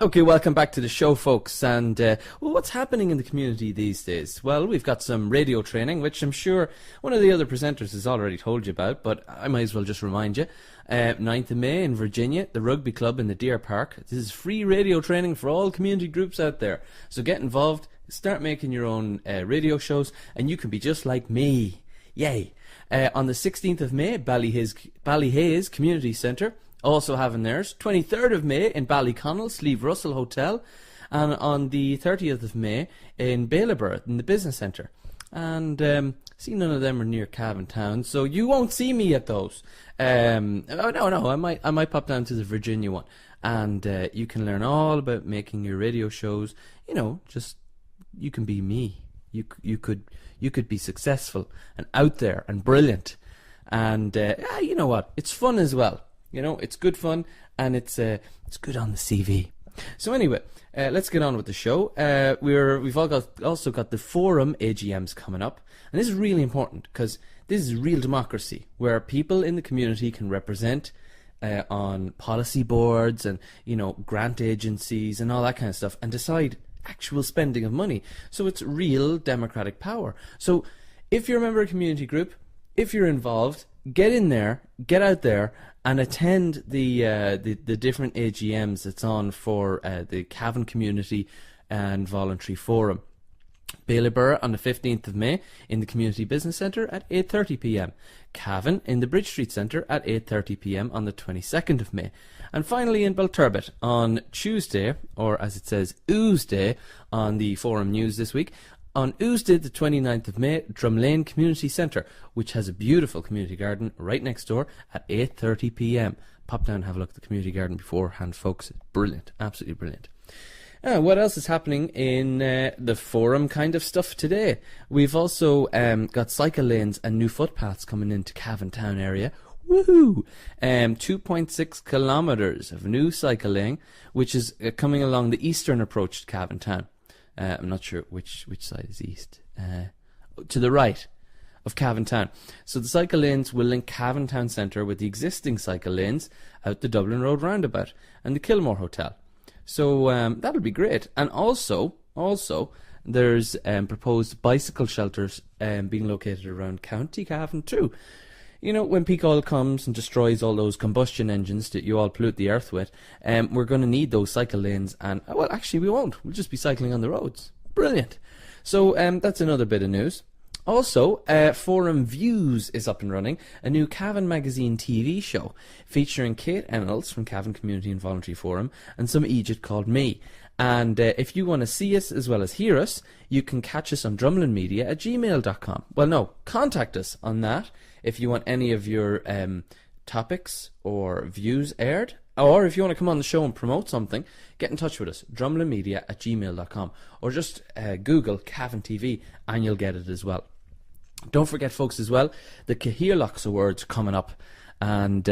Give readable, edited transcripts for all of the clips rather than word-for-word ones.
Okay, welcome back to the show, folks. And well, what's happening in the community these days? Well, we've got some radio training, which I'm sure one of the other presenters has already told you about, but I might as well just remind you. 9th of May in Virginia, the rugby club in the Deer Park. This is free radio training for all community groups out there. So get involved, start making your own radio shows, and you can be just like me. Yay! On the 16th of May, Ballyhaise Community Centre. Also having theirs. 23rd of May in Ballyconnell, Sleeve Russell Hotel. And on the 30th of May in Bailieborough, in the Business Centre. And see, none of them are near Cavan Town, so you won't see me at those. No, I might pop down to the Virginia one. And you can learn all about making your radio shows. You know, just, you can be me. You could be successful and out there and brilliant. And you know what? It's fun as well. You know, it's good fun, and it's good on the CV. So anyway, let's get on with the show. We've also got the Forum AGMs coming up, and this is really important because this is real democracy where people in the community can represent on policy boards and, you know, grant agencies and all that kind of stuff, and decide actual spending of money. So it's real democratic power. So if you're a member of a community group, if you're involved, get in there, get out there, and attend the different AGMs that's on for the Cavan Community and Voluntary Forum. Bailieborough on the 15th of May in the Community Business Centre at 8:30 p.m. Cavan in the Bridge Street Centre at 8:30 p.m. on the 22nd of May. And finally in Belturbet on Tuesday, or as it says, Oosday, on the Forum News this week. On Oosday, the 29th of May, Drumlane Community Centre, which has a beautiful community garden right next door at 8:30 p.m. Pop down and have a look at the community garden beforehand, folks. It's brilliant, absolutely brilliant. What else is happening in the Forum kind of stuff today? We've also got cycle lanes and new footpaths coming into Cavan Town area. Woohoo! 2.6 kilometres of new cycle lane, which is coming along the eastern approach to Cavan Town. I'm not sure which side is east. To the right of Cavan Town. So the cycle lanes will link Cavan Town Centre with the existing cycle lanes out the Dublin Road roundabout and the Kilmore Hotel. So that'll be great. And also there's proposed bicycle shelters being located around County Cavan too. You know, when peak oil comes and destroys all those combustion engines that you all pollute the earth with, we're going to need those cycle lanes. And, well, actually, we won't. We'll just be cycling on the roads. Brilliant. So that's another bit of news. Also, Forum Views is up and running, a new Cavan Magazine TV show featuring Kate Ennals from Cavan Community and Voluntary Forum and some Egypt called me. And if you want to see us as well as hear us, you can catch us on drumlinmedia@gmail.com. Well, no, contact us on that if you want any of your topics or views aired. Or if you want to come on the show and promote something, get in touch with us, drumlinmedia@gmail.com. Or just Google Cavan TV and you'll get it as well. Don't forget, folks, as well, the Cahirlocks Awards are coming up. And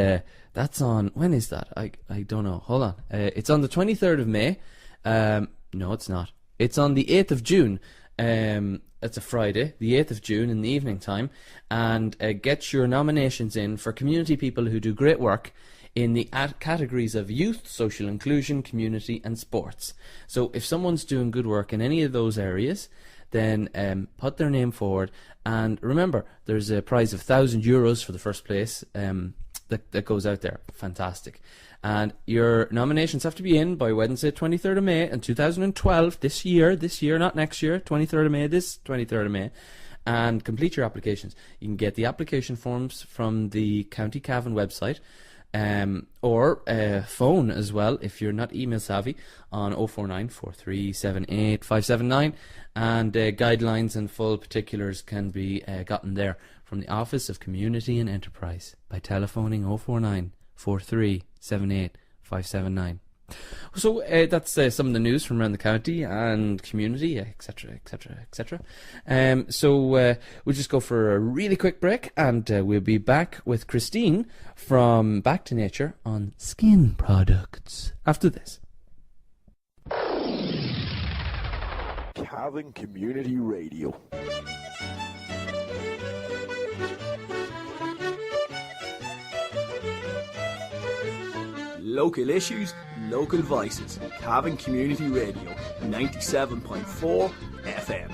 that's on, when is that? I don't know. Hold on. It's on the 23rd of May. No, it's not. It's on the 8th of June. It's a Friday, the 8th of June in the evening time. And get your nominations in for community people who do great work in the categories of youth, social inclusion, community and sports. So if someone's doing good work in any of those areas, then put their name forward. And remember, there's a prize of €1,000 for the first place that goes out there. Fantastic. And your nominations have to be in by Wednesday, 23rd of May in 2012, this year, not next year, 23rd of May, this 23rd of May. And complete your applications. You can get the application forms from the County Cavan website, or phone as well if you're not email savvy on 049 4378 579, and guidelines and full particulars can be gotten there from the Office of Community and Enterprise by telephoning 049 4378 579. So that's some of the news from around the county and community, etc, etc, etc. So we'll just go for a really quick break, and we'll be back with Christine from Back to Nature on skin products after this. Cavan Community Radio. local issues, local voices. Cavan Community Radio, 97.4 FM.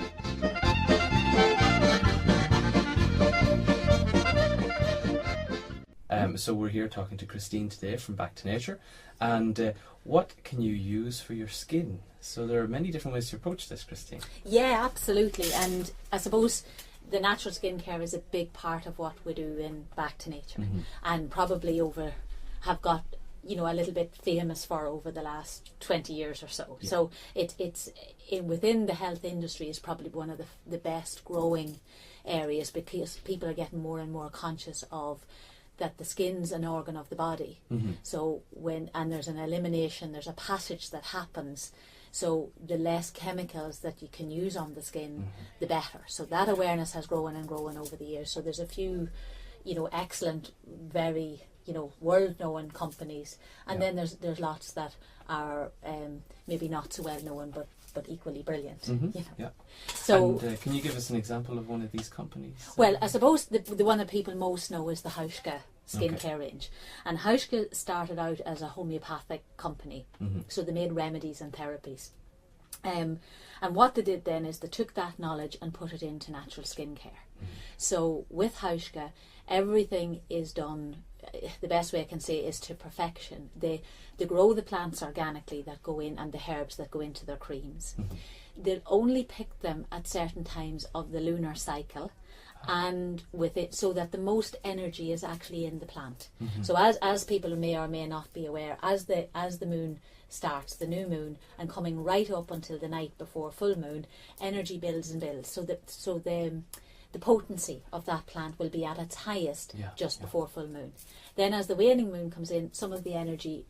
So we're here talking to Christine today from Back to Nature. And what can you use for your skin? So there are many different ways to approach this, Christine. Yeah, absolutely. And I suppose the natural skincare is a big part of what we do in Back to Nature, and probably have got a little bit famous for over the last 20 years or so. Yeah. So it's within the health industry is probably one of the best growing areas, because people are getting more and more conscious of that the skin's an organ of the body. So there's an elimination, there's a passage that happens. So the less chemicals that you can use on the skin, the better. So that awareness has grown and grown over the years. So there's a few, excellent, very, world-known companies. And then there's lots that are maybe not so well-known, but equally brilliant. Yeah. So, and can you give us an example of one of these companies? Well, I suppose the one that people most know is the Hauschka skincare range. And Hauschka started out as a homeopathic company. So they made remedies and therapies. And what they did then is they took that knowledge and put it into natural skincare. So with Hauschka, everything is done, the best way I can say is to perfection. They grow the plants organically that go in, and the herbs that go into their creams. They'll only pick them at certain times of the lunar cycle, and with it, so that the most energy is actually in the plant. So as people may or may not be aware, as the moon starts, the new moon, and coming right up until the night before full moon, energy builds and builds. So the potency of that plant will be at its highest just before full moon. Then as the waning moon comes in, some of the energy